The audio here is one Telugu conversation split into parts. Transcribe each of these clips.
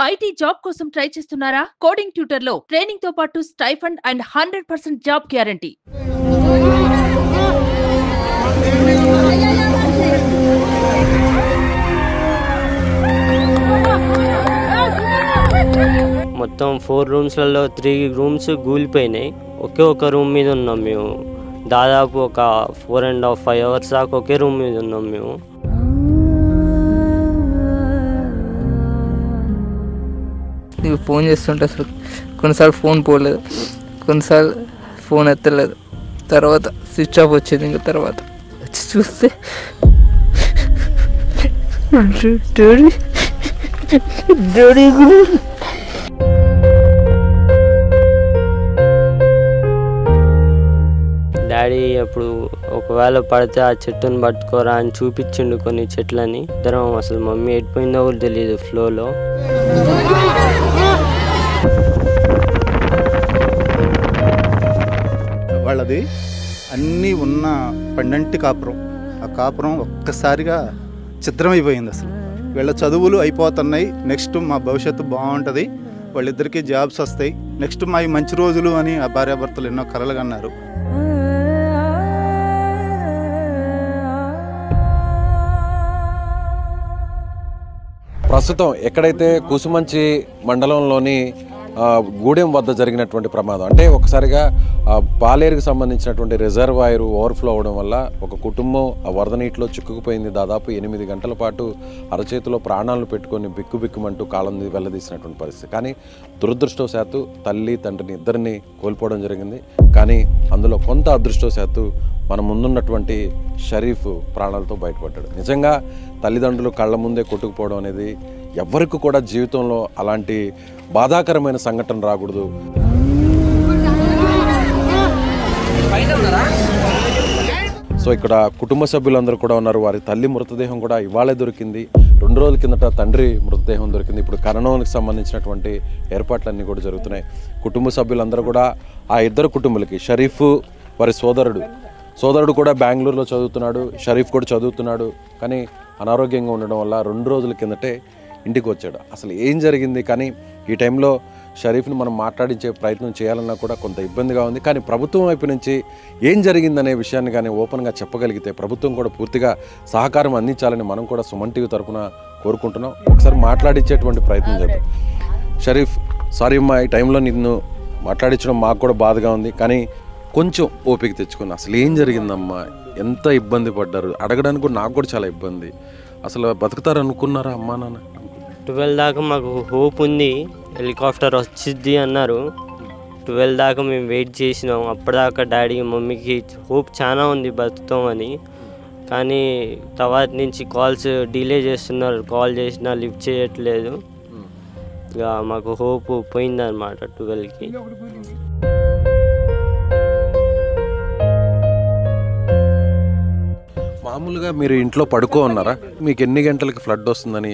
ఐటీ జాబ్ కోసం ట్రై చేస్తున్నారా? కోడింగ్ ట్యూటర్లో ట్రైనింగ్ తో పాటు స్టైఫండ్ అండ్ 100% జాబ్ గ్యారంటీ. మొత్తం 4 రూమ్స్లలో 3 రూమ్స్ కూలిపోయినాయి. ఒకే ఒక రూమ్ మీద ఉన్నాం మేము. దాదాపు ఒక 4.5 5 అవర్స్ దాకా ఒకే రూమ్ మీద ఉన్నాం మేము. నీకు ఫోన్ చేస్తుంటే అసలు కొన్నిసార్లు ఫోన్ పోలేదు, కొన్నిసార్లు ఫోన్ ఎత్తలేదు. తర్వాత స్విచ్ ఆఫ్ వచ్చింది. ఇంకా తర్వాత వచ్చి చూస్తే డాడీ అప్పుడు ఒకవేళ పడితే ఆ చెట్టుని పట్టుకోరా అని చూపించిండు కొన్ని చెట్లని. ఇద్దరం అసలు మమ్మీ ఎడిపోయిందో కూడా తెలియదు ఫ్లోలో. వాళ్ళది అన్నీ ఉన్న పండంటి కాపురం. ఆ కాపురం ఒక్కసారిగా చిత్రమైపోయింది. అసలు వీళ్ళ చదువులు అయిపోతున్నాయి, నెక్స్ట్ మా భవిష్యత్తు బాగుంటుంది, వాళ్ళిద్దరికీ జాబ్స్ వస్తాయి, నెక్స్ట్ మా మంచి రోజులు అని ఆ భార్యాభర్తలు ఎన్నో కలలు కన్నారు. ప్రస్తుతం ఎక్కడైతే కూసుమంచి మండలంలోని గూడెం వద్ద జరిగినటువంటి ప్రమాదం, అంటే ఒకసారిగా పాలేరుకు సంబంధించినటువంటి రిజర్వాయర్ ఓవర్ఫ్లో అవడం వల్ల ఒక కుటుంబం ఆ వరద నీటిలో చిక్కుకుపోయింది. దాదాపు 8 గంటల పాటు అరచేతిలో ప్రాణాలను పెట్టుకొని బిక్కుబిక్కుమంటూ కాలం వెళ్ళదీసినటువంటి పరిస్థితి. కానీ దురదృష్టవశాత్తు తల్లి తండ్రిని ఇద్దరిని కోల్పోవడం జరిగింది. కానీ అందులో కొంత అదృష్టవశాత్తు మన ముందున్నటువంటి షరీఫ్ ప్రాణాలతో బయటపడ్డాడు. నిజంగా తల్లిదండ్రులు కళ్ళ ముందే కొట్టుకుపోవడం అనేది ఎవరికి కూడా జీవితంలో అలాంటి బాధాకరమైన సంఘటన రాకూడదు. సో ఇక్కడ కుటుంబ సభ్యులందరూ కూడా ఉన్నారు. వారి తల్లి మృతదేహం కూడా ఇవాళే దొరికింది. 2 రోజుల కిందట తండ్రి మృతదేహం దొరికింది. ఇప్పుడు ఖననానికి సంబంధించినటువంటి ఏర్పాట్లన్నీ కూడా జరుగుతున్నాయి. కుటుంబ సభ్యులందరూ కూడా ఆ ఇద్దరు కుటుంబాలకి, షరీఫ్ వారి సోదరుడు కూడా బెంగళూరులో చదువుతున్నాడు, షరీఫ్ కూడా చదువుతున్నాడు. కానీ అనారోగ్యంగా ఉండడం వల్ల 2 రోజుల కిందటే ఇంటికి వచ్చాడు. అసలు ఏం జరిగింది? కానీ ఈ టైంలో షరీఫ్ని మనం మాట్లాడించే ప్రయత్నం చేయాలన్నా కూడా కొంత ఇబ్బందిగా ఉంది. కానీ ప్రభుత్వం వైపు నుంచి ఏం జరిగిందనే విషయాన్ని కానీ ఓపెన్గా చెప్పగలిగితే ప్రభుత్వం కూడా పూర్తిగా సహకారం అందించాలని మనం కూడా సుమన్ టీవీ తరఫున కోరుకుంటున్నాం. ఒకసారి మాట్లాడించేటువంటి ప్రయత్నం చేద్దాం. షరీఫ్, సారీ అమ్మా, ఈ టైంలో నిన్ను మాట్లాడించడం మాకు కూడా బాధగా ఉంది. కానీ కొంచెం ఓపిక తెచ్చుకుని అసలు ఏం జరిగిందమ్మా, ఎంత ఇబ్బంది పడ్డారు అడగడానికి కూడా నాకు కూడా చాలా ఇబ్బంది. అసలు బతుకుతారు అనుకున్నారా అమ్మా నాన్న? 12 దాకా మాకు హోప్ ఉంది, హెలికాప్టర్ వచ్చిద్ది అన్నారు. 12 దాకా మేము వెయిట్ చేసినాం. అప్పటిదాకా డాడీ మమ్మీకి హోప్ చాలా ఉంది బతుకుతామని. కానీ తర్వాత నుంచి కాల్స్ డిలే చేస్తున్నారు, కాల్ చేసినా లిఫ్ట్ చేయట్లేదు. ఇక మాకు హోప్ పోయిందన్నమాట 12కి. మామూలుగా మీరు ఇంట్లో పడుకో ఉన్నారా? మీకు ఎన్ని గంటలకి ఫ్లడ్ వస్తుందని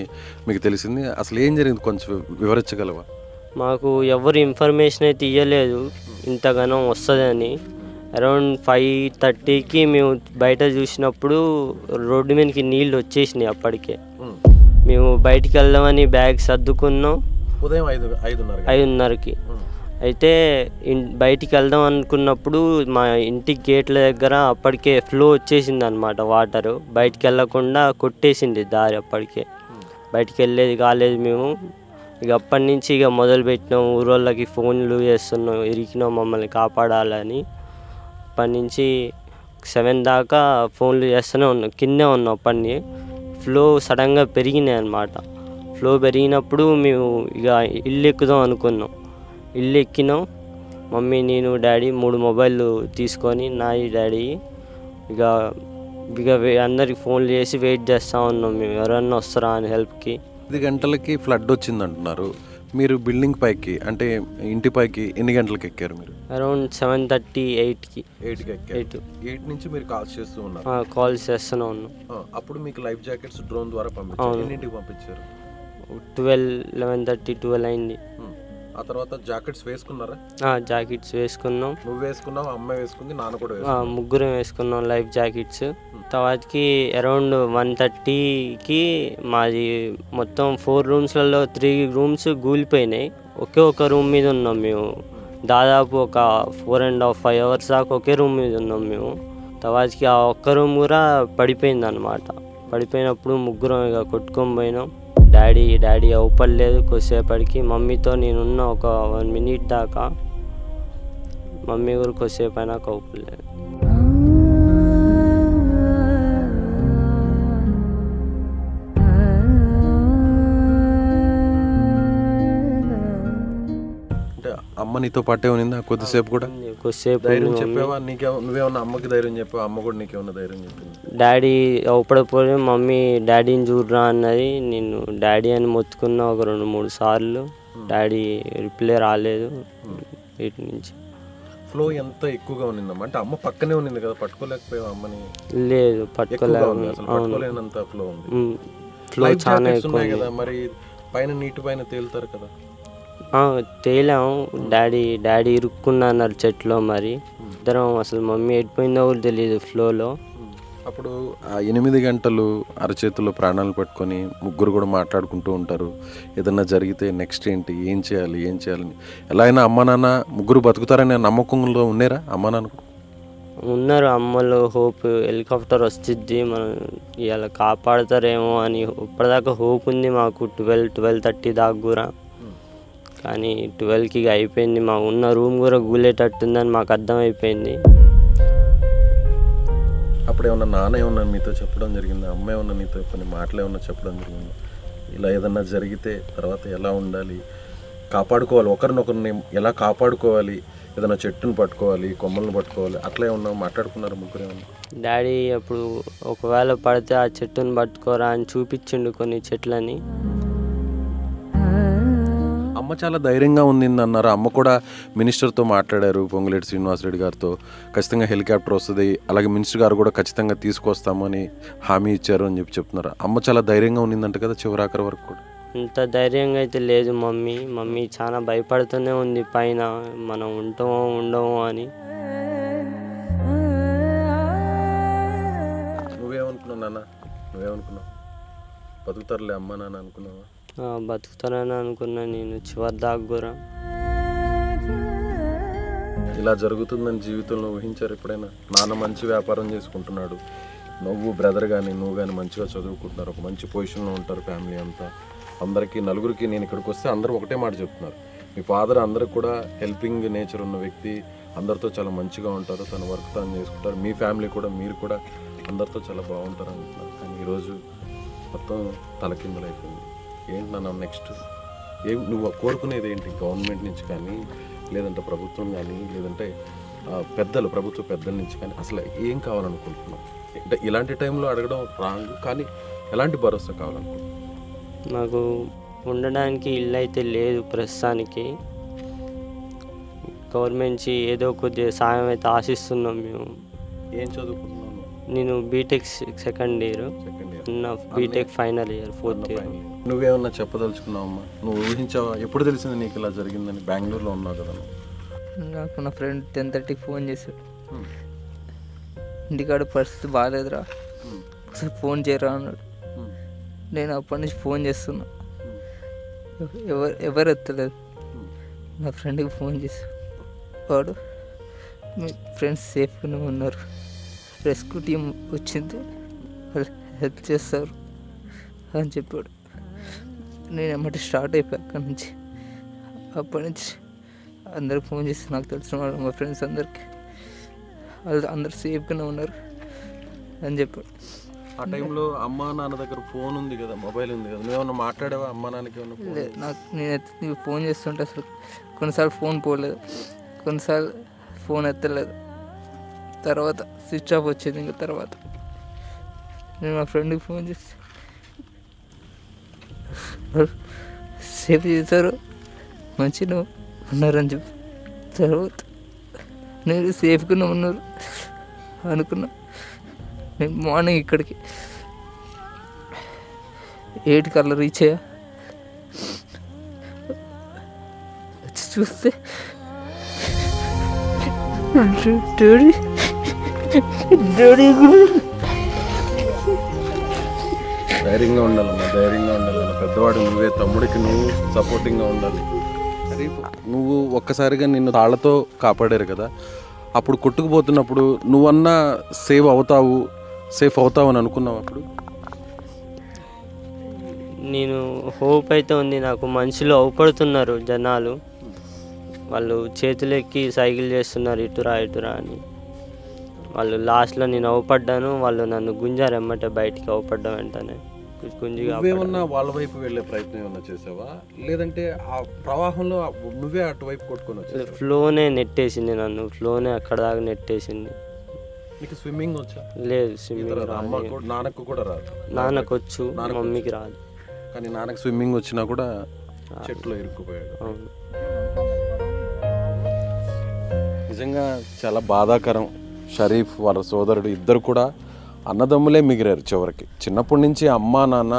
మీకు తెలిసింది? అసలు ఏం జరిగింది కొంచెం వివరించగలవా? మాకు ఎవరు ఇన్ఫర్మేషన్ అయితే ఇవ్వలేదు ఇంతగానం వస్తుందని. అరౌండ్ 5:30కి మేము బయట చూసినప్పుడు రోడ్డు మీదకి నీళ్ళు వచ్చేసినాయి. అప్పటికే మేము బయటికి వెళ్దామని బ్యాగ్ సర్దుకున్నాం ఉదయం 5:30కి. అయితే బయటికి వెళ్దాం అనుకున్నప్పుడు మా ఇంటి గేట్ల దగ్గర అప్పటికే ఫ్లో వచ్చేసింది అన్నమాట. వాటరు బయటికి వెళ్ళకుండా కొట్టేసింది దారి. అప్పటికే బయటికి వెళ్ళేది కాలేదు మేము. ఇక అప్పటి నుంచి ఇక మొదలుపెట్టినాం, ఊరోళ్ళకి ఫోన్లు చేస్తున్నాం, ఇరికినాం మమ్మల్ని కాపాడాలని. అప్పటి నుంచి 7 దాకా ఫోన్లు చేస్తూనే ఉన్నాం, కిందే ఉన్నాం. అప్పటిని ఫ్లో సడన్గా పెరిగినాయి అన్నమాట. ఫ్లో పెరిగినప్పుడు మేము ఇక ఇల్లు ఎక్కుదాం అనుకున్నాం. ఇల్లు ఎక్కినాం, మమ్మీ, నేను, డాడీ 3 మొబైళ్ళు తీసుకొని, నాయి డాడీ ఇక అందరికి ఫోన్లు చేసి వెయిట్ చేస్తూ ఉన్నాం మేము, ఎవరన్నా వస్తారా అని హెల్ప్కి. 5 గంటలకి ఫ్లడ్ వచ్చింది అంటున్నారు. మీరు బిల్డింగ్ పైకి, అంటే ఇంటి పైకి ఎన్ని గంటలకు ఎక్కారు మీరు? అరౌండ్ 7:30 8కి. 8 నుంచి మీరు కాల్స్ చేస్తూ ఉన్నారు? కాల్స్ చేస్తూనే ఉన్నాం. అప్పుడు మీకు లైఫ్ జాకెట్స్ డ్రోన్ ద్వారా పంపించారు. ఎన్నింటికి పంపించారు? 12 11:30 12 అయింది. ఆ తర్వాత జాకెట్స్ వేసుకున్నారా? జాకెట్స్ వేసుకున్నాం. నువ్వు వేసుకున్నావు, అమ్మ వేసుకుంది, నాన్న కూడా ముగ్గురం వేసుకున్నాం లైఫ్ జాకెట్స్. తర్వాతకి అరౌండ్ 1:30కి మాది మొత్తం 4 రూమ్స్లలో 3 రూమ్స్ కూలిపోయినాయి. ఒకే ఒక రూమ్ మీద ఉన్నాం మేము. దాదాపు ఒక 4.5 అవర్స్ దాకా ఒకే రూమ్ మీద ఉన్నాం మేము. తర్వాతకి ఆ ఒక్క రూమ్ కూడా పడిపోయింది అనమాట. పడిపోయినప్పుడు ముగ్గురం ఇక కొట్టుకొని పోయినాం. డాడీ అవుపడలేదు. కొద్దిసేపటికి మమ్మీతో నేనున్న ఒక 1 minute దాకా, మమ్మీ కూడా కొద్దిసేపు అయినాక అవుపడలేదు. అమ్మ నీతో పాటే ఉన్నిందా కొద్దిసేపు కూడా? కొద్దిసేపు ధైర్యం చెప్పావా? నువ్వేమన్నా అమ్మకి ధైర్యం చెప్పావా? అమ్మ కూడా నీకేమన్నా ధైర్యం చెప్పింది? డాడీ అవపడపోయి మమ్మీ డాడీని చూడరా అన్నది. నేను డాడీ అని మొత్తుకున్నా ఒక 2-3 సార్లు. డాడీ రిప్లై రాలేదు వీటి నుంచి. ఫ్లో ఎంత ఎక్కువగా ఉన్నిందమ్మా? అంటే అమ్మ పక్కనే ఉన్నింది కదా, పట్టుకోలేకపోయావు అమ్మని? లేదు, పట్టుకోలేనంత ఫ్లో ఉంది. ఫ్లో చాలా ఎక్కువ కదా. మరి పైన నీటి పైన తేలుతారు కదా? తేలాము. డాడీ ఇరుక్కున్నా అన్నారు చెట్లో. మరి ఇద్దరం అసలు మమ్మీ ఎడిపోయిందో కూడా తెలియదు ఫ్లోలో. అప్పుడు ఆ 8 గంటలు అరచేతుల్లో ప్రాణాలు పట్టుకొని ముగ్గురు కూడా మాట్లాడుకుంటూ ఉంటారు. ఏదన్నా జరిగితే నెక్స్ట్ ఏంటి, ఏం చేయాలని. ఎలా అయినా అమ్మ నాన్న ముగ్గురు బతుకుతారనే నమ్మకంలో ఉన్నారా అమ్మ నాన్న? ఉన్నారు. అమ్మలో హోప్, హెలికాప్టర్ వస్తుంది మనం ఇలా కాపాడుతారేమో అని ఇప్పటిదాకా హోప్ ఉంది మాకు. 12-12:30 దాకా కూడా. కానీ 12కి అయిపోయింది. మా ఉన్న రూమ్ కూడా గూలేటట్టుందని మాకు అర్థమైపోయింది. అప్పుడు ఏమన్నా నాన్న ఏమన్నా మీతో చెప్పడం జరిగిందా? అమ్మ ఏమన్నా నీతో కొన్ని మాటలు ఏమన్నా చెప్పడం జరిగిందా? ఇలా ఏదన్నా జరిగితే తర్వాత ఎలా ఉండాలి, కాపాడుకోవాలి, ఒకరినొకరిని ఎలా కాపాడుకోవాలి, ఏదైనా చెట్టును పట్టుకోవాలి, కొమ్మలను పట్టుకోవాలి, అట్లా ఏమన్నా మాట్లాడుకున్నారు ముగ్గురు ఏమన్నా? డాడీ అప్పుడు ఒకవేళ పడితే ఆ చెట్టును పట్టుకోరా అని చూపించిండు కొన్ని చెట్లని. అమ్మ చాలా ధైర్యంగా ఉంది అన్నారు. అమ్మ కూడా మినిస్టర్తో మాట్లాడారు, పొంగులేటి శ్రీనివాసరెడ్డి గారితో. ఖచ్చితంగా హెలికాప్టర్ వస్తుంది, అలాగే మినిస్టర్ గారు కూడా ఖచ్చితంగా తీసుకొస్తామని హామీ ఇచ్చారు అని చెప్తున్నారు. అమ్మ చాలా ధైర్యంగా ఉన్నిందంట కదా చివరాఖరి వరకు కూడా? అంత ధైర్యంగా అయితే లేదు మమ్మీ చాలా భయపడుతూనే ఉంది పైన, మనం ఉండమో అని. నువ్వేమనుకున్నావు నాన్న? నువ్వేమనుకున్నావు? బతుకుతారులే అమ్మ నాన్న అనుకున్నావా? బతుకుతానని అనుకున్నా నేను చివరి దాకా కూడా. ఇలా జరుగుతుందని జీవితంలో ఊహించారు ఎప్పుడైనా? నాన్న మంచి వ్యాపారం చేసుకుంటున్నాడు, నువ్వు బ్రదర్ కానీ నువ్వు కానీ మంచిగా చదువుకుంటున్నారు, ఒక మంచి పొజిషన్లో ఉంటారు, ఫ్యామిలీ అంతా. అందరికీ నలుగురికి నేను ఇక్కడికి వస్తే అందరూ ఒకటే మాట చెప్తున్నారు, మీ ఫాదర్ అందరికి కూడా హెల్పింగ్ నేచర్ ఉన్న వ్యక్తి, అందరితో చాలా మంచిగా ఉంటారు, తన వర్క్ తను చేసుకుంటారు, మీ ఫ్యామిలీ కూడా మీరు కూడా అందరితో చాలా బాగుంటారు అంటున్నారు. కానీ ఈరోజు మొత్తం తలకిందులైపోయింది. ఏంటి నాన్న నెక్స్ట్? నువ్వు కోరుకునేది ఏంటి? గవర్నమెంట్ నుంచి కానీ, లేదంటే ప్రభుత్వం కానీ, లేదంటే ప్రభుత్వ పెద్దల నుంచి కానీ అసలు ఏం కావాలనుకుంటున్నావు? అంటే ఇలాంటి టైంలో అడగడం రాంగ్, కానీ ఎలాంటి భరోసా కావాలనుకుంటున్నావు? నాకు ఉండడానికి ఇల్లు అయితే లేదు ప్రస్తుతానికి. గవర్నమెంట్ నుంచి ఏదో కొద్దిగా సాయం అయితే ఆశిస్తున్నాం మేము. ఏం చదువుకుంటున్నాను? నేను BTech second year, BTech final year 4th year. నువ్వేమన్నా చెప్పదలుచుకున్నావమ్మా? నువ్వు ఊహించావా? ఎప్పుడు తెలిసింది నీకు ఇలా జరిగిందని? బెంగళూరులో ఉన్నావు కదా. నాకు నా ఫ్రెండ్ 10:30కి ఫోన్ చేశాడు, ఇంటికాడ పరిస్థితి బాగాలేదురా, ఒకసారి ఫోన్ చేయరా అన్నాడు. నేను అప్పటి నుంచి ఫోన్ చేస్తున్నా, ఎవరు ఎత్తలేదు. నా ఫ్రెండ్కి ఫోన్ చేశాడు, వాడు మీ ఫ్రెండ్స్ సేఫ్గానే ఉన్నారు, రెస్క్యూ టీం వచ్చింది, హెల్ప్ చేస్తారు అని చెప్పాడు. నేను ఏమంటే స్టార్ట్ అయిపోయా అక్కడి నుంచి. అప్పటి నుంచి అందరికి ఫోన్ చేసి, నాకు తెలిసిన వాళ్ళు మా ఫ్రెండ్స్ అందరికి, వాళ్ళు అందరు సేఫ్గానే ఉన్నారు అని చెప్పాడు. ఆ టైంలో అమ్మా నాన్న దగ్గర ఫోన్ ఉంది కదా, మొబైల్ ఉంది కదా, నువ్వేమన్నా మాట్లాడావా అమ్మా నాన్నకి? లేదు, నేను ఫోన్ చేస్తుంటే అసలు కొన్నిసార్లు ఫోన్ పోలేదు, కొన్నిసార్లు ఫోన్ ఎత్తలేదు, తర్వాత స్విచ్ ఆఫ్ వచ్చింది. ఇంకా తర్వాత నేను మా ఫ్రెండ్కి ఫోన్ చేసి సేఫ్ చేశారు, మంచిగా ఉన్నారని చెప్పి, తర్వాత నేను సేఫ్గానే ఉన్నారు అనుకున్నా. నేను మార్నింగ్ ఇక్కడికి 8 కల్లా రీచ్ అయ్యా. చూస్తే డాడీ ధైర్యంగా ఉండాలమ్మా, ధైర్యంగా ఉండాలన్న. పెద్దవాడు నువ్వే, తమ్ముడికి నువ్వు సపోర్టింగ్గా ఉండాలి. నువ్వు ఒక్కసారిగా నిన్ను తాళ్లతో కాపాడారు కదా, అప్పుడు కొట్టుకుపోతున్నప్పుడు నువ్వన్నా సేఫ్ అవుతావు అని అనుకున్నావు అప్పుడు? నేను హోప్ అయితే ఉంది నాకు. మనుషులు అవపడుతున్నారు జనాలు, వాళ్ళు చేతులెక్కి సైకిల్ చేస్తున్నారు ఇటురా అని. వాళ్ళు లాస్ట్లో నేను అవపడ్డాను, వాళ్ళు నన్ను గుంజారు ఎమ్మటే బయటికి. అవపడ్డా వెంటనే గుంజిగా. నువ్వేమన్నా వాళ్ళ వైపు వెళ్ళే ప్రయత్నం ఏమన్నా చేసావా, లేదంటే ఆ ప్రవాహంలో నువ్వే అటువైపు కొట్టుకొని వచ్చావు? ఫ్లోనే నెట్టేసింది నన్ను, ఫ్లోనే అక్కడ దాకా నెట్టేసింది. నీకు స్విమ్మింగ్ వచ్చా? లేదు, స్విమ్మింగ్ నాన్నకు కూడా రాదు. నాన్నకు వచ్చు, మమ్మీకి రాదు. కానీ నాన్నకు స్విమ్మింగ్ వచ్చినా కూడా చెట్లో ఇరుక్కుపోయాడు. అవును, నిజంగా చాలా బాధాకరం. షరీఫ్ వాళ్ళ సోదరుడు ఇద్దరు కూడా అన్నదమ్ములే మిగిలారు చివరికి. చిన్నప్పటి నుంచి అమ్మ నాన్న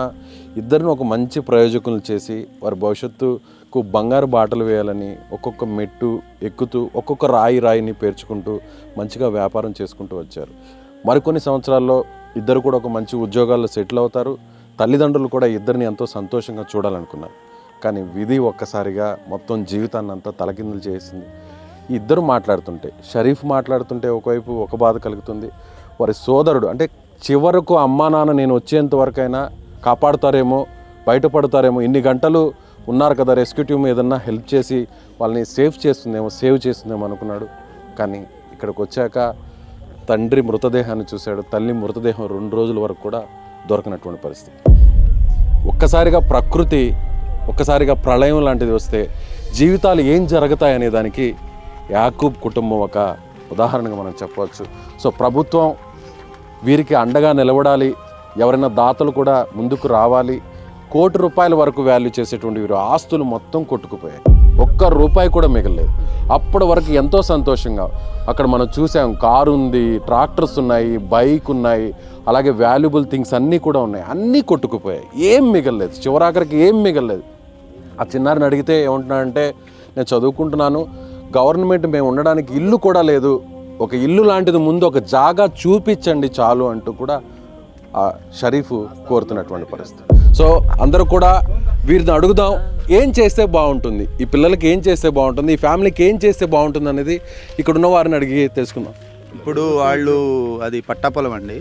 ఇద్దరిని ఒక మంచి ప్రయోజకులు చేసి వారి భవిష్యత్తుకు బంగారు బాటలు వేయాలని ఒక్కొక్క మెట్టు ఎక్కుతూ ఒక్కొక్క రాయిని పేర్చుకుంటూ మంచిగా వ్యాపారం చేసుకుంటూ వచ్చారు. మరికొన్ని సంవత్సరాల్లో ఇద్దరు కూడా ఒక మంచి ఉద్యోగాల్లో సెటిల్ అవుతారు. తల్లిదండ్రులు కూడా ఇద్దరిని ఎంతో సంతోషంగా చూడాలనుకున్నారు. కానీ విధి ఒక్కసారిగా మొత్తం జీవితాన్ని అంతా తలకిందులు చేసింది. ఇద్దరు మాట్లాడుతుంటే, షరీఫ్ మాట్లాడుతుంటే ఒకవైపు ఒక బాధ కలుగుతుంది. వారి సోదరుడు అంటే చివరకు అమ్మా నాన్న నేను వచ్చేంత వరకైనా కాపాడుతారేమో, బయటపడతారేమో, ఇన్ని గంటలు ఉన్నారు కదా, రెస్క్యూ టీమ్ ఏదన్నా హెల్ప్ చేసి వాళ్ళని సేవ్ చేస్తుందేమో అనుకున్నాడు. కానీ ఇక్కడికి వచ్చాక తండ్రి మృతదేహాన్ని చూశాడు. తల్లి మృతదేహం 2 రోజుల వరకు కూడా దొరకనటువంటి పరిస్థితి. ఒక్కసారిగా ప్రకృతి, ఒక్కసారిగా ప్రళయం లాంటిది వస్తే జీవితాలు ఏం జరుగుతాయనే దానికి యాకూబ్ కుటుంబం ఒక ఉదాహరణగా మనం చెప్పవచ్చు. సో ప్రభుత్వం వీరికి అండగా నిలబడాలి, ఎవరైనా దాతలు కూడా ముందుకు రావాలి. ₹1,00,00,000 వరకు వాల్యూ చేసేటువంటి వీరు ఆస్తులు మొత్తం కొట్టుకుపోయాయి, ₹1 కూడా మిగలలేదు. అప్పటి వరకు ఎంతో సంతోషంగా అక్కడ మనం చూసాం, కారు ఉంది, ట్రాక్టర్స్ ఉన్నాయి, బైక్ ఉన్నాయి, అలాగే వాల్యుబుల్ థింగ్స్ అన్నీ కూడా ఉన్నాయి. అన్నీ కొట్టుకుపోయాయి, ఏం మిగలలేదు, చివరాఖరికి ఏం మిగలలేదు. ఆ చిన్నారిని అడిగితే ఏమంటున్నాడంటే, నేను చదువుకుంటున్నాను, గవర్నమెంట్ మేము ఉండడానికి ఇల్లు కూడా లేదు, ఒక ఇల్లు లాంటిది ముందు ఒక జాగా చూపించండి చాలు అంటూ కూడా ఆ షరీఫ్ కోరుతున్నటువంటి పరిస్థితి. సో అందరూ కూడా వీరిని అడుగుదాం, ఏం చేస్తే బాగుంటుంది, ఈ పిల్లలకి ఏం చేస్తే బాగుంటుంది, ఈ ఫ్యామిలీకి ఏం చేస్తే బాగుంటుంది అనేది ఇక్కడ ఉన్న వారిని అడిగి తెలుసుకుందాం. ఇప్పుడు వాళ్ళు అది పట్టాపొలం అండి,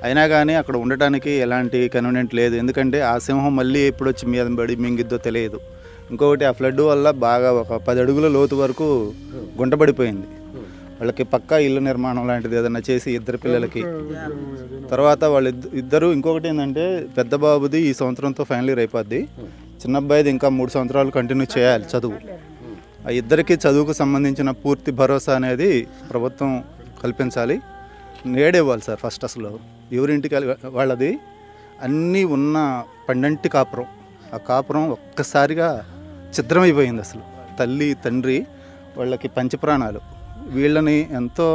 అయినా కానీ అక్కడ ఉండటానికి ఎలాంటి కన్వీనియంట్ లేదు. ఎందుకంటే ఆ సింహం మళ్ళీ ఎప్పుడు వచ్చి మీద పడి మింగిద్దో తెలియదు. ఇంకొకటి ఆ ఫ్లడ్ వల్ల బాగా ఒక 10 అడుగుల లోతు వరకు గుంటపడిపోయింది. వాళ్ళకి పక్కా ఇల్లు నిర్మాణం లాంటిది ఏదైనా చేసి ఇద్దరు పిల్లలకి, తర్వాత ఇద్దరు ఇంకొకటి ఏంటంటే పెద్ద బాబుది ఈ సంవత్సరంతో ఫైనల్ ఇయర్ అయిపోద్ది, చిన్న అబ్బాయిది ఇంకా 3 సంవత్సరాలు కంటిన్యూ చేయాలి చదువు. ఆ ఇద్దరికి చదువుకు సంబంధించిన పూర్తి భరోసా అనేది ప్రభుత్వం కల్పించాలి. నేడేవ్వాలి సార్. ఫస్ట్ అసలు ఎవరింటికి వాళ్ళది అన్నీ ఉన్న పండంటి కాపురం, ఆ కాపురం ఒక్కసారిగా ఛిద్రమైపోయింది. అసలు తల్లి తండ్రి వాళ్ళకి పంచప్రాణాలు, వీళ్ళని ఎంతో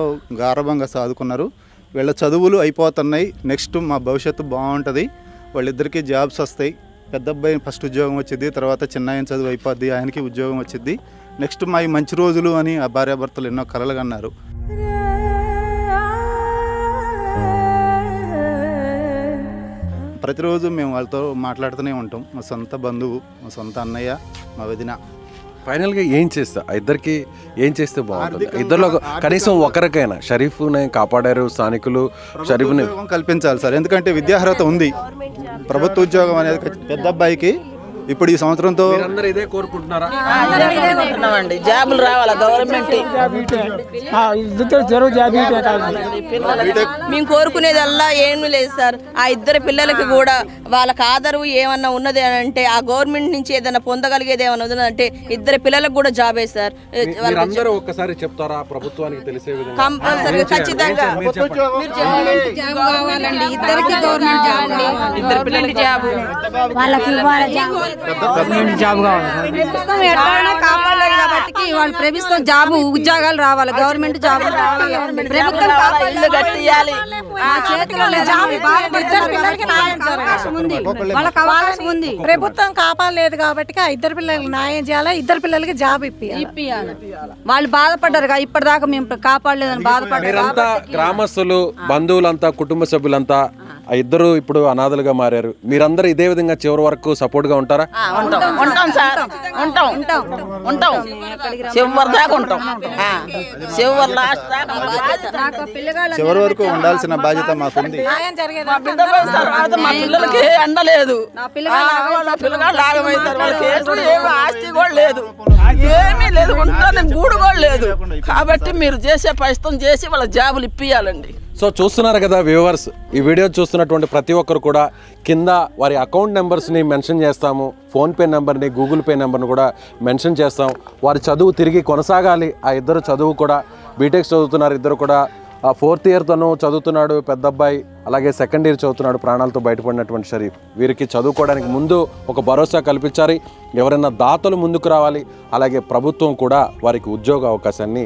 గారభంగా సాదుకున్నారు. వీళ్ళ చదువులు అయిపోతున్నాయి, నెక్స్ట్ మా భవిష్యత్తు బాగుంటుంది, వాళ్ళిద్దరికీ జాబ్స్ వస్తాయి. పెద్ద అబ్బాయి ఫస్ట్ ఉద్యోగం వచ్చింది, తర్వాత చిన్నాయన చదువు అయిపోద్ది, ఆయనకి ఉద్యోగం వచ్చింది, నెక్స్ట్ మా మంచి రోజులు అని ఆ భార్యాభర్తలు ఎన్నో కలలు కన్నారు. ప్రతిరోజు మేము వాళ్ళతో మాట్లాడుతూనే ఉంటాం. మా సొంత బంధువు, మా సొంత అన్నయ్య, మా వదిన. ఫైనల్గా ఏం చేస్తా, ఇద్దరికి ఏం చేస్తే బాగుంటుంది? ఇద్దరిలో కనీసం ఒకరికైనా, షరీఫ్ని కాపాడారు స్థానికులు, షరీఫ్ని కల్పించాలి సార్. ఎందుకంటే విద్యార్హత ఉంది, ప్రభుత్వ ఉద్యోగం అనేది పెద్ద అబ్బాయికి ఇప్పుడు ఈ సంవత్సరంతో అందరూ ఇదే కోరుకుంటున్నారా? జాబులు రావాలా గవర్నమెంట్, మేము కోరుకునేదల్లా ఏమీ లేదు సార్. ఆ ఇద్దరు పిల్లలకి కూడా వాళ్ళకి ఆధారు ఏమన్నా ఉన్నది అని అంటే, ఆ గవర్నమెంట్ నుంచి ఏదైనా పొందగలిగేది ఏమన్నా ఉన్నదంటే ఇద్దరు పిల్లలకు కూడా జాబే సార్. ఒక్కసారి చెప్తారా ప్రభుత్వానికి తెలిసే విధంగా? కంపల్సరీగా ఖచ్చితంగా ఇద్దరికి గవర్నమెంట్ జాబ్, ఇద్దరు పిల్లలకి జాబ్, వాళ్ళకి కాపాడలేదు కాబట్టి వాళ్ళు ప్రభుత్వం జాబు ఉద్యోగాలు రావాలి, గవర్నమెంట్ జాబ్ ప్రభుత్వం కట్టియాలి. ప్రభుత్వం కాపాడలేదు కాబట్టి ఆ ఇద్దరు పిల్లలకి న్యాయం చేయాలి, ఇద్దరు పిల్లలకి జాబ్ ఇప్పియాలి. వాళ్ళు బాధపడ్డారు, ఇప్పటిదాకా మేము కాపాడలేదని బాధపడ్డారు. మీరంతా గ్రామస్తులు, బంధువులంతా, కుటుంబ సభ్యులంతా ఆ ఇద్దరు ఇప్పుడు అనాథలుగా మారారు. మీరందరూ ఇదే విధంగా చివరి వరకు సపోర్ట్ గా ఉంటారా? ఉంటాం సార్, ఉంటాం చివరి దాకా ఉంటాం. చివరి వరకు ఉండాల్సిన బాధ్యత మాకుంది. మా పిల్లలకి అండలేదు, పిల్లగాళ్ళు లాగమవుతారు. వాళ్ళకి ఏమి ఆస్తి కూడా లేదు, ఏమీ లేదు, ఉంటాను గూడు కూడా లేదు. కాబట్టి మీరు చేసే ప్రయత్నం చేసి వాళ్ళ జాబులు ఇప్పియాలండి. సో చూస్తున్నారు కదా వ్యూవర్స్, ఈ వీడియో చూస్తున్నటువంటి ప్రతి ఒక్కరు కూడా కింద వారి అకౌంట్ నెంబర్స్ని మెన్షన్ చేస్తాము, ఫోన్పే నెంబర్ని, గూగుల్ పే నెంబర్ని కూడా మెన్షన్ చేస్తాం. వారి చదువు తిరిగి కొనసాగాలి. ఆ ఇద్దరు చదువు కూడా బీటెక్ చదువుతున్నారు, ఇద్దరు కూడా 4th ఇయర్ తను చదువుతున్నాడు పెద్ద అబ్బాయి, అలాగే 2nd ఇయర్ చదువుతున్నాడు ప్రాణాలతో బయటపడినటువంటి షరీఫ్. వీరికి చదువుకోవడానికి ముందు ఒక భరోసా కల్పించాలి, ఎవరైనా దాతలు ముందుకు రావాలి, అలాగే ప్రభుత్వం కూడా వారికి ఉద్యోగ అవకాశాన్ని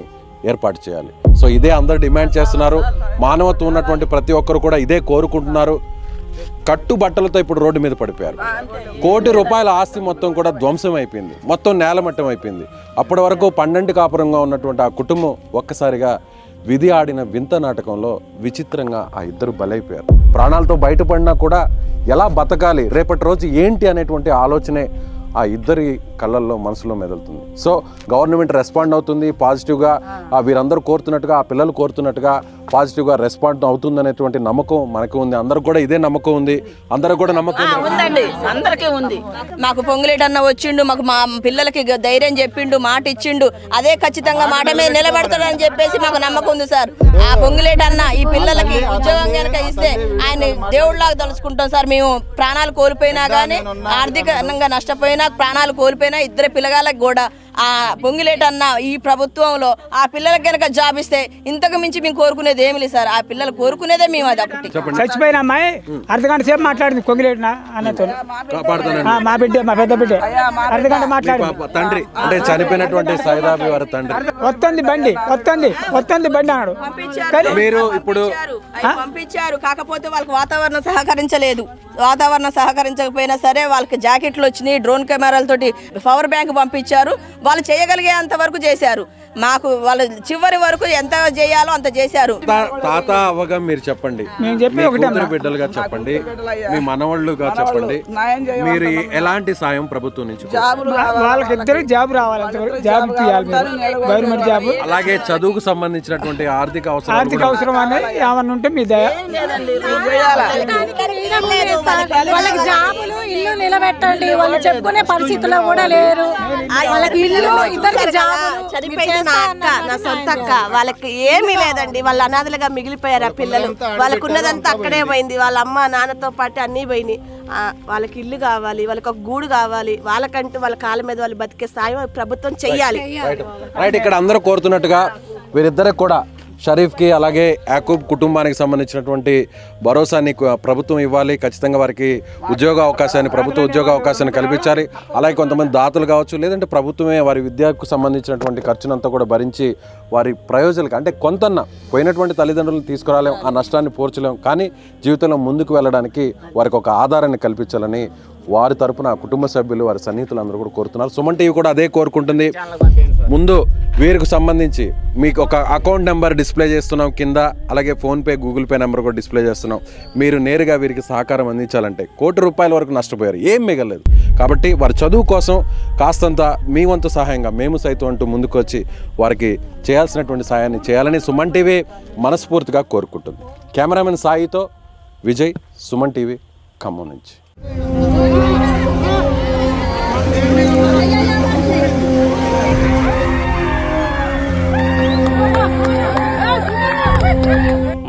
ఏర్పాటు చేయాలి. సో ఇదే అందరు డిమాండ్ చేస్తున్నారు. మానవత్వం ఉన్నటువంటి ప్రతి ఒక్కరు కూడా ఇదే కోరుకుంటున్నారు. కట్టుబట్టలతో ఇప్పుడు రోడ్డు మీద పడిపోయారు. ₹1 కోటి ఆస్తి మొత్తం కూడా ధ్వంసం అయిపోయింది, మొత్తం నేలమట్టం అయిపోయింది. అప్పటి వరకు 12 కాపురంగా ఉన్నటువంటి ఆ కుటుంబం ఒక్కసారిగా విధి ఆడిన వింత నాటకంలో విచిత్రంగా ఆ ఇద్దరు బలైపోయారు. ప్రాణాలతో బయటపడినా కూడా ఎలా బతకాలి, రేపటి రోజు ఏంటి అనేటువంటి ఆలోచనే ఆ ఇద్దరి కళ్ళల్లో మనసులో మెదులుతుంది. సో గవర్నమెంట్ రెస్పాండ్ అవుతుంది పాజిటివ్గా, వీరందరూ కోరుతున్నట్టుగా, ఆ పిల్లలు కోరుతున్నట్టుగా పాజిటివ్గా రెస్పాండ్ అవుతుంది అనేటువంటి నమ్మకం మనకు ఉంది. అందరూ కూడా ఇదే నమ్మకం ఉంది, అందరూ కూడా నమ్మకం ఉందండి, అందరికీ ఉంది. మాకు పొంగులేటన్న వచ్చిండు, మాకు మా పిల్లలకి ధైర్యం చెప్పిండు, మాట ఇచ్చిండు, అదే ఖచ్చితంగా మాట మీద నిలబడతాడని చెప్పేసి మాకు నమ్మకం ఉంది సార్. ఆ పొంగులేటన్న ఈ పిల్లలకి ఉద్యోగం కనుక ఇస్తే ఆయన దేవుళ్ళలాగా తలుచుకుంటాం సార్. మేము ప్రాణాలు కోల్పోయినా కానీ, ఆర్థికంగా నష్టపోయినా, ప్రాణాలు కోల్పోయినా, ఇద్దరు పిల్లగాళ్ళకి కూడా ఆ పొంగిలేటన్న ఈ ప్రభుత్వంలో ఆ పిల్లలకి కనుక జాబ్ ఇస్తే ఇంతకు మించి మేము కోరుకునేది ఏమి లేదు సార్. ఆ పిల్లలు కోరుకునేదే మేము అది ఒకటి. చచ్చిపోయిన అమ్మాయి అర్ధగంట సేపు మాట్లాడింది పొంగిలేటన అన్నతో, మా బిడ్డ, మా పెద్ద బిడ్డ అర్ధగంట మాట్లాడింది. తండ్రి అంటే చనిపోయినటువంటి సైదాబి వారి తండ్రి వస్తుంది బండి అన్నాడు. మీరు ఇప్పుడు పంపించారు, కాకపోతే వాళ్ళకి వాతావరణం సహకరించలేదు. వాతావరణం సహకరించకపోయినా సరే వాళ్ళకి జాకెట్లు వచ్చినాయి, డ్రోన్ కెమెరాలతోటి పవర్ బ్యాంక్ పంపించారు. వాళ్ళు చేయగలిగేంత వరకు చేశారు. మాకు వాళ్ళు చివరి వరకు ఎంత చేయాలో అంత చేశారు. తాత అవ్వగా మీరు చెప్పండి, బిడ్డలుగా చెప్పండి, మీ మనవాళ్ళుగా చెప్పండి, మీరు ఎలాంటి సాయం ప్రభుత్వం నుంచి? వాళ్ళకి ఇద్దరు జాబ్ రావాలి, జాబ్ ఇవ్వాలి, గవర్నమెంట్ జాబ్. అలాగే చదువుకు సంబంధించినటువంటి ఆర్థిక అవసరం అనేది ఏమన్నా ఉంటే మీ దయ. వాళ్ళకి జాబులు, ఇల్లు నిలబెట్టండి. వాళ్ళు చెప్పుకునే పరిస్థితుల్లో కూడా లేరు. వాళ్ళకి ఇల్లు, ఇద్దరికి జాబులు. చనిపోయిన నా అక్క, నా సొంత అక్క, వాళ్ళకి ఏమీ లేదండి. వాళ్ళ అనాథలుగా మిగిలిపోయారు ఆ పిల్లలు. వాళ్ళకు ఉన్నదంతా అక్కడే పోయింది. వాళ్ళ అమ్మ నాన్నతో పాటు అన్నీ పోయినాయి. వాళ్ళకి ఇల్లు కావాలి, వాళ్ళకి ఒక గూడు కావాలి, వాళ్ళకంటూ వాళ్ళ కాళ్ళ మీద వాళ్ళు బతికే సాయం ప్రభుత్వం చెయ్యాలి. రైట్, ఇక్కడ అందరూ కోరుతున్నట్టుగా వీరిద్దరికి కూడా, షరీఫ్కి అలాగే యాకూబ్ కుటుంబానికి సంబంధించినటువంటి భరోసాని ప్రభుత్వం ఇవ్వాలి. ఖచ్చితంగా వారికి ఉద్యోగ అవకాశాన్ని, ప్రభుత్వ ఉద్యోగ అవకాశాన్ని కల్పించాలి. అలాగే కొంతమంది దాతలు కావచ్చు, లేదంటే ప్రభుత్వమే వారి విద్యకు సంబంధించినటువంటి ఖర్చునంతా కూడా భరించి వారి ప్రయోజనాలకు, అంటే కొంతన్న పోయినటువంటి తల్లిదండ్రులను తీసుకురాలేం, ఆ నష్టాన్ని పోర్చలేం, కానీ జీవితంలో ముందుకు వెళ్ళడానికి వారికి ఒక ఆధారాన్ని కల్పించాలని వారి తరపున కుటుంబ సభ్యులు, వారి సన్నిహితులు అందరూ కూడా కోరుతున్నారు. సుమన్ టీవీ కూడా అదే కోరుకుంటుంది. ముందు వీరికి సంబంధించి మీకు ఒక అకౌంట్ నెంబర్ డిస్ప్లే చేస్తున్నాం కింద, అలాగే ఫోన్పే, గూగుల్ పే నెంబర్ కూడా డిస్ప్లే చేస్తున్నాం. మీరు నేరుగా వీరికి సహకారం అందించాలంటే ₹1 కోటి వరకు నష్టపోయారు, ఏం మిగలేదు. కాబట్టి వారి చదువు కోసం కాస్తంత మీ వంతు సహాయంగా మేము సైతం అంటూ ముందుకు వచ్చి వారికి చేయాల్సినటువంటి సహాయాన్ని చేయాలని సుమన్ టీవీ మనస్ఫూర్తిగా కోరుకుంటుంది. కెమెరామెన్ సాయితో విజయ్, సుమన్ టీవీ, ఖమ్మం నుంచి.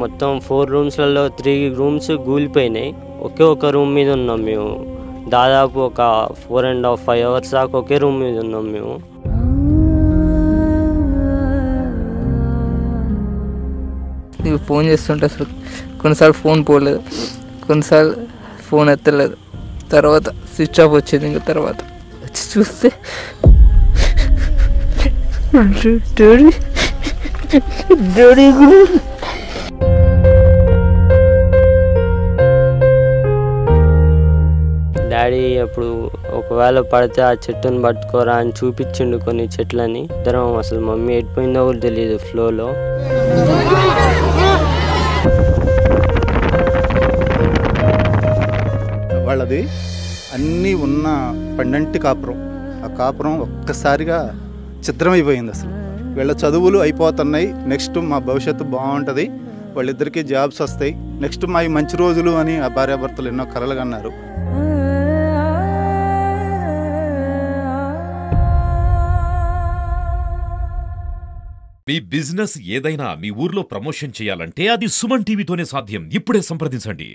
మొత్తం 4 రూమ్స్లలో 3 రూమ్స్ కూలిపోయినాయి. ఒకే ఒక రూమ్ మీద ఉన్నాం మేము. దాదాపు ఒక 4.5 5 అవర్స్ దాకా ఒకే రూమ్ మీద ఉన్నాం మేము. నీకు ఫోన్ చేస్తుంటే అసలు కొన్నిసార్లు ఫోన్ పోలేదు, కొన్నిసార్లు ఫోన్ ఎత్తలేదు. తర్వాత స్విచ్ ఆఫ్ వచ్చింది. ఇంకా తర్వాత వచ్చి చూస్తే డాడీ ఒకసారి అప్పుడు ఒకవేళ పడితే ఆ చెట్టుని పట్టుకోరా అని చూపించిండు కొన్ని చెట్లని. ఇద్దరం అసలు మమ్మీ ఎడిపోయిందో కూడా తెలియదు ఫ్లోలో. వాళ్ళది అన్నీ ఉన్న పండంటి కాపురం. ఆ కాపురం ఒక్కసారిగా చిత్రమైపోయింది. అసలు వీళ్ళ చదువులు అయిపోతున్నాయి, నెక్స్ట్ మా భవిష్యత్తు బాగుంటుంది, వాళ్ళిద్దరికీ జాబ్స్ వస్తాయి, నెక్స్ట్ మా మంచి రోజులు అని ఆ భార్యాభర్తలు ఎన్నో కలలు కన్నారు. మీ బిజినెస్ ఏదైనా మీ ఊర్లో ప్రమోషన్ చేయాలంటే అది సుమన్ టీవీతోనే సాధ్యం. ఇప్పుడే సంప్రదించండి.